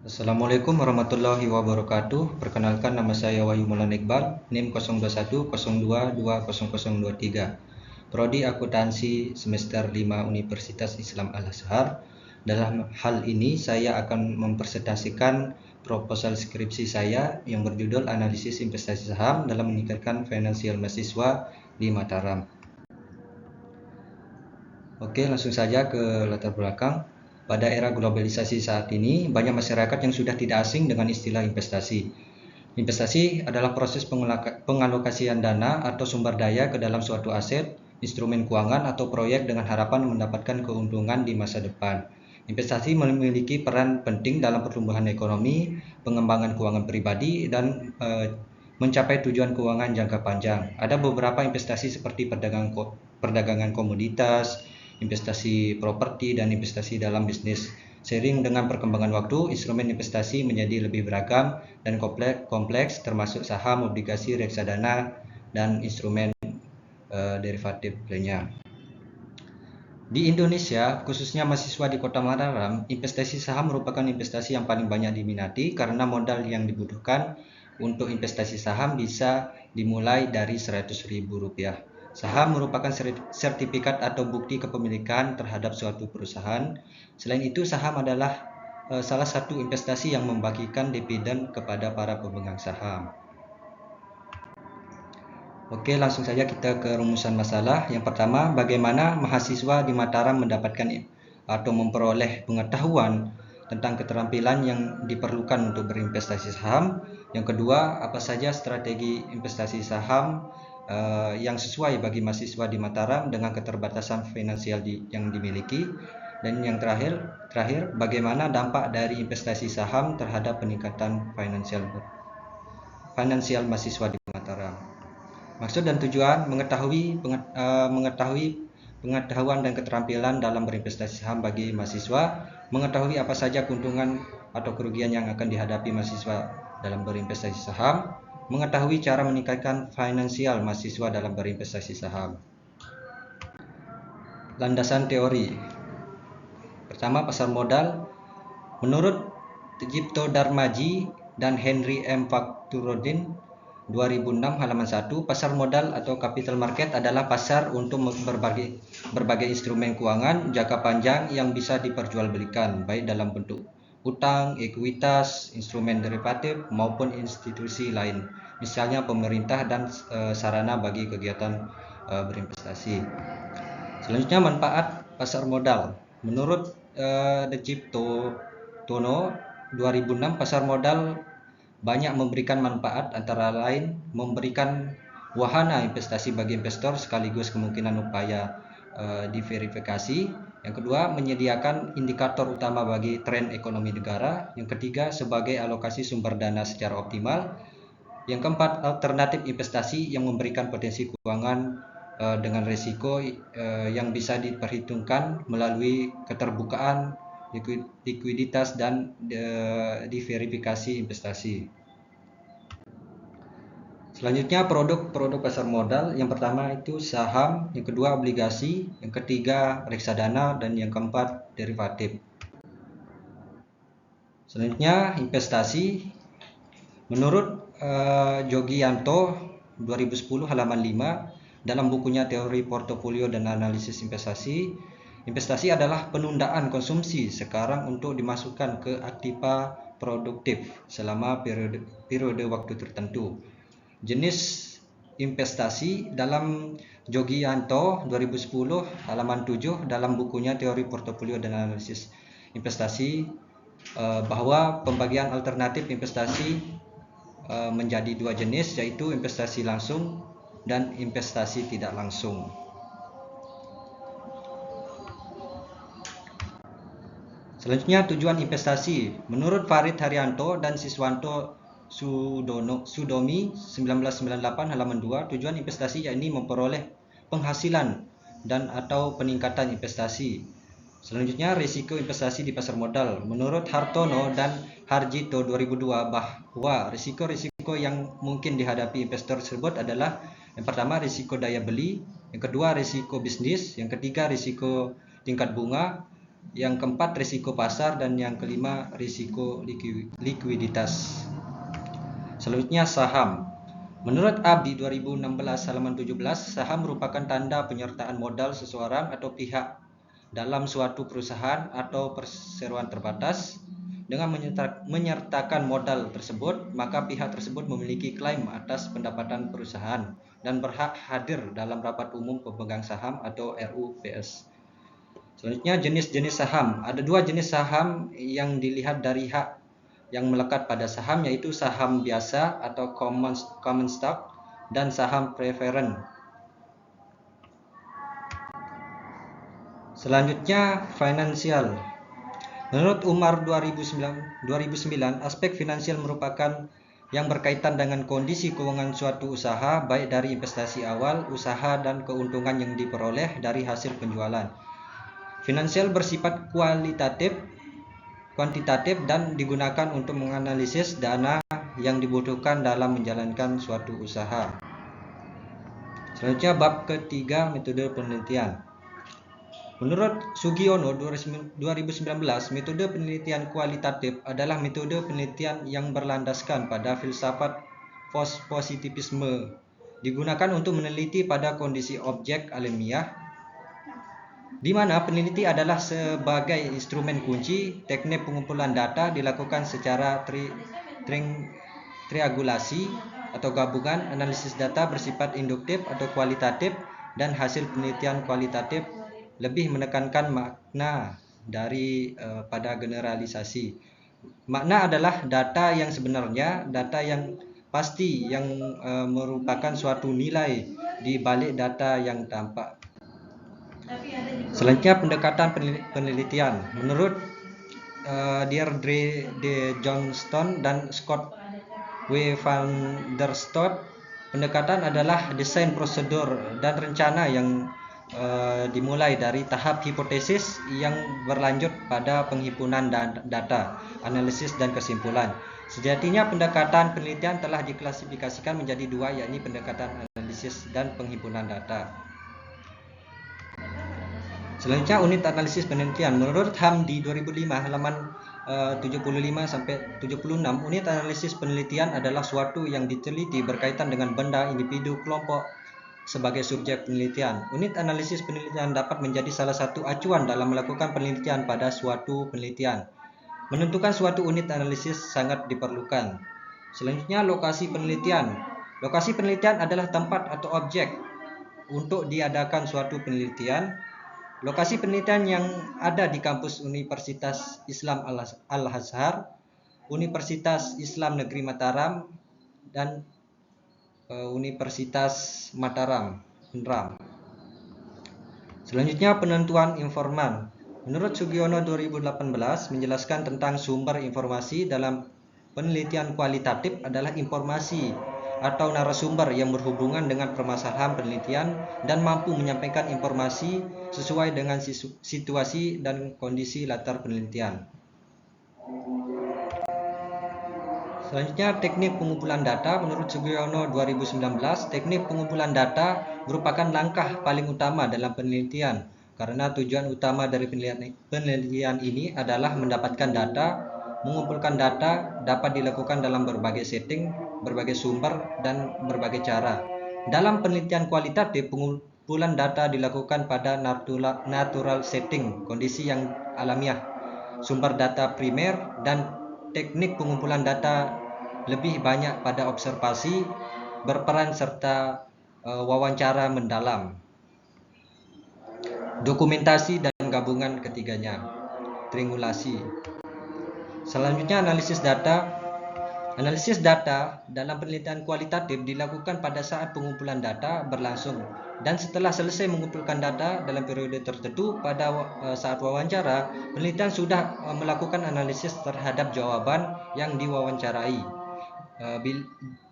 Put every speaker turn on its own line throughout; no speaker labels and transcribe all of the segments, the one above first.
Assalamualaikum warahmatullahi wabarakatuh. Perkenalkan, nama saya Wahyu Maulana Iqbal, NIM 0210220023. Prodi Akuntansi semester 5 Universitas Islam Al-Azhar. Dalam hal ini saya akan mempresentasikan proposal skripsi saya yang berjudul Analisis Investasi Saham dalam meningkatkan finansial mahasiswa di Mataram. Oke, langsung saja ke latar belakang. Pada era globalisasi saat ini, banyak masyarakat yang sudah tidak asing dengan istilah investasi. Investasi adalah proses pengalokasian dana atau sumber daya ke dalam suatu aset, instrumen keuangan, atau proyek dengan harapan mendapatkan keuntungan di masa depan. Investasi memiliki peran penting dalam pertumbuhan ekonomi, pengembangan keuangan pribadi, dan mencapai tujuan keuangan jangka panjang. Ada beberapa investasi seperti perdagangan komoditas, investasi properti, dan investasi dalam bisnis. Seiring dengan perkembangan waktu, instrumen investasi menjadi lebih beragam dan kompleks, termasuk saham, obligasi, reksadana, dan instrumen derivatif lainnya. Di Indonesia, khususnya mahasiswa di Kota Mataram, investasi saham merupakan investasi yang paling banyak diminati karena modal yang dibutuhkan untuk investasi saham bisa dimulai dari Rp100.000. Saham merupakan sertifikat atau bukti kepemilikan terhadap suatu perusahaan. Selain itu, saham adalah salah satu investasi yang membagikan dividen kepada para pemegang saham. Oke, langsung saja kita ke rumusan masalah. Yang pertama, bagaimana mahasiswa di Mataram mendapatkan atau memperoleh pengetahuan tentang keterampilan yang diperlukan untuk berinvestasi saham. Yang kedua, apa saja strategi investasi saham yang sesuai bagi mahasiswa di Mataram dengan keterbatasan finansial yang dimiliki. Dan yang terakhir, bagaimana dampak dari investasi saham terhadap peningkatan finansial mahasiswa di Mataram. Maksud dan tujuan mengetahui pengetahuan dan keterampilan dalam berinvestasi saham bagi mahasiswa, mengetahui apa saja keuntungan atau kerugian yang akan dihadapi mahasiswa dalam berinvestasi saham, mengetahui cara meningkatkan finansial mahasiswa dalam berinvestasi saham. Landasan teori. Pertama, pasar modal. Menurut Jipto Darmaji dan Henry M. Fakhrudin 2006 halaman 1, pasar modal atau capital market adalah pasar untuk berbagai instrumen keuangan jangka panjang yang bisa diperjualbelikan baik dalam bentuk utang, ekuitas, instrumen derivatif maupun institusi lain, misalnya pemerintah dan sarana bagi kegiatan berinvestasi. Selanjutnya, manfaat pasar modal. Menurut Dejipto Tono 2006, pasar modal banyak memberikan manfaat, antara lain memberikan wahana investasi bagi investor sekaligus kemungkinan upaya diverifikasi. Yang kedua, menyediakan indikator utama bagi tren ekonomi negara. Yang ketiga, sebagai alokasi sumber dana secara optimal. Yang keempat, alternatif investasi yang memberikan potensi keuangan dengan risiko yang bisa diperhitungkan melalui keterbukaan, likuiditas, dan diverifikasi investasi. Selanjutnya, produk pasar modal. Yang pertama itu saham, yang kedua obligasi, yang ketiga reksadana, dan yang keempat derivatif. Selanjutnya, investasi. Menurut Jogianto 2010 halaman 5 dalam bukunya Teori Portofolio dan Analisis Investasi, investasi adalah penundaan konsumsi sekarang untuk dimasukkan ke aktiva produktif selama periode waktu tertentu. Jenis investasi dalam Jogianto 2010 halaman 7 dalam bukunya Teori Portofolio dan Analisis Investasi bahwa pembagian alternatif investasi menjadi dua jenis, yaitu investasi langsung dan investasi tidak langsung. Selanjutnya, tujuan investasi. Menurut Farid Haryanto dan Siswanto Sudomi 1998 halaman 2, tujuan investasi yakni memperoleh penghasilan dan atau peningkatan investasi. Selanjutnya, risiko investasi di pasar modal. Menurut Hartono dan Harjito 2002 bahwa risiko-risiko yang mungkin dihadapi investor tersebut adalah: yang pertama, risiko daya beli, yang kedua risiko bisnis, yang ketiga risiko tingkat bunga, yang keempat risiko pasar, dan yang kelima risiko likuiditas. Selanjutnya saham. Menurut ABI 2016 halaman 17, saham merupakan tanda penyertaan modal seseorang atau pihak dalam suatu perusahaan atau perseroan terbatas. Dengan menyertakan modal tersebut, maka pihak tersebut memiliki klaim atas pendapatan perusahaan dan berhak hadir dalam rapat umum pemegang saham atau RUPS. Selanjutnya jenis-jenis saham. Ada dua jenis saham yang dilihat dari hak yang melekat pada saham, yaitu saham biasa atau common stock dan saham preferen. Selanjutnya finansial. Menurut Umar 2009, aspek finansial merupakan yang berkaitan dengan kondisi keuangan suatu usaha, baik dari investasi awal usaha dan keuntungan yang diperoleh dari hasil penjualan. Finansial bersifat kuantitatif dan digunakan untuk menganalisis dana yang dibutuhkan dalam menjalankan suatu usaha. Selanjutnya bab ketiga, metode penelitian. Menurut Sugiono 2019, metode penelitian kualitatif adalah metode penelitian yang berlandaskan pada filsafat positivisme, digunakan untuk meneliti pada kondisi objek alamiah, di mana peneliti adalah sebagai instrumen kunci. Teknik pengumpulan data dilakukan secara triangulasi atau gabungan. Analisis data bersifat induktif atau kualitatif, dan hasil penelitian kualitatif lebih menekankan makna pada generalisasi. Makna adalah data yang sebenarnya, data yang pasti, yang merupakan suatu nilai di balik data yang tampak. Selanjutnya pendekatan penelitian. Menurut Deirdre D. Johnston dan Scott W. van der Stot, pendekatan adalah desain prosedur dan rencana yang dimulai dari tahap hipotesis yang berlanjut pada penghimpunan data, analisis, dan kesimpulan. Sejatinya pendekatan penelitian telah diklasifikasikan menjadi dua, yakni pendekatan analisis dan penghimpunan data. Selanjutnya unit analisis penelitian. Menurut Hamdi 2005 halaman 75 sampai 76, unit analisis penelitian adalah suatu yang diteliti berkaitan dengan benda, individu, kelompok sebagai subjek penelitian. Unit analisis penelitian dapat menjadi salah satu acuan dalam melakukan penelitian pada suatu penelitian. Menentukan suatu unit analisis sangat diperlukan. Selanjutnya lokasi penelitian. Lokasi penelitian adalah tempat atau objek untuk diadakan suatu penelitian. Lokasi penelitian yang ada di kampus Universitas Islam Al-Azhar, Universitas Islam Negeri Mataram, dan Universitas Mataram, UNRAM. Selanjutnya penentuan informan. Menurut Sugiono 2018 menjelaskan tentang sumber informasi dalam penelitian kualitatif adalah informasi atau narasumber yang berhubungan dengan permasalahan penelitian dan mampu menyampaikan informasi sesuai dengan situasi dan kondisi latar penelitian. Selanjutnya teknik pengumpulan data. Menurut Sugiono 2019, teknik pengumpulan data merupakan langkah paling utama dalam penelitian, karena tujuan utama dari penelitian ini adalah mendapatkan data. Mengumpulkan data dapat dilakukan dalam berbagai setting, berbagai sumber, dan berbagai cara. Dalam penelitian kualitatif, pengumpulan data dilakukan pada natural setting, kondisi yang alamiah, sumber data primer, dan teknik pengumpulan data lebih banyak pada observasi, berperan, serta wawancara mendalam. Dokumentasi dan gabungan ketiganya. Triangulasi. Selanjutnya analisis data. Analisis data dalam penelitian kualitatif dilakukan pada saat pengumpulan data berlangsung, dan setelah selesai mengumpulkan data dalam periode tertentu. Pada saat wawancara, penelitian sudah melakukan analisis terhadap jawaban yang diwawancarai.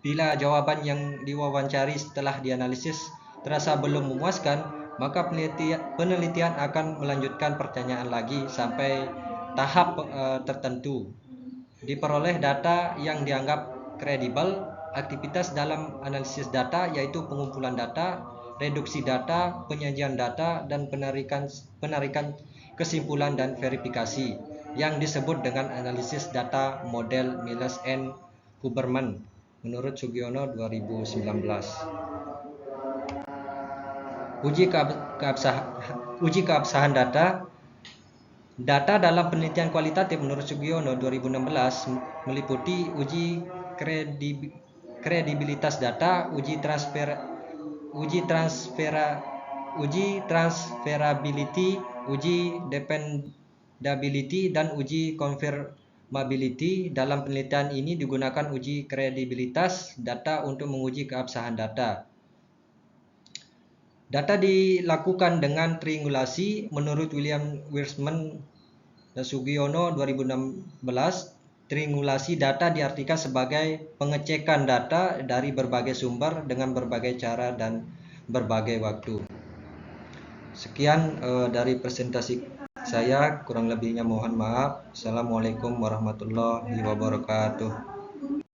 Bila jawaban yang diwawancari setelah dianalisis terasa belum memuaskan, maka penelitian akan melanjutkan pertanyaan lagi sampai tahap tertentu. Diperoleh data yang dianggap kredibel. Aktivitas dalam analisis data yaitu pengumpulan data, reduksi data, penyajian data, dan penarikan kesimpulan dan verifikasi yang disebut dengan analisis data model Miles and Huberman menurut Sugiono 2019. Uji keabsahan data. Data dalam penelitian kualitatif menurut Sugiono 2016 meliputi uji kredibilitas data, uji transferability, uji dependability, dan uji confirmability. Dalam penelitian ini digunakan uji kredibilitas data untuk menguji keabsahan data. Data dilakukan dengan triangulasi. Menurut William Wiersman dan Sugiono 2016, triangulasi data diartikan sebagai pengecekan data dari berbagai sumber dengan berbagai cara dan berbagai waktu. Sekian dari presentasi saya, kurang lebihnya mohon maaf. Assalamualaikum warahmatullahi wabarakatuh.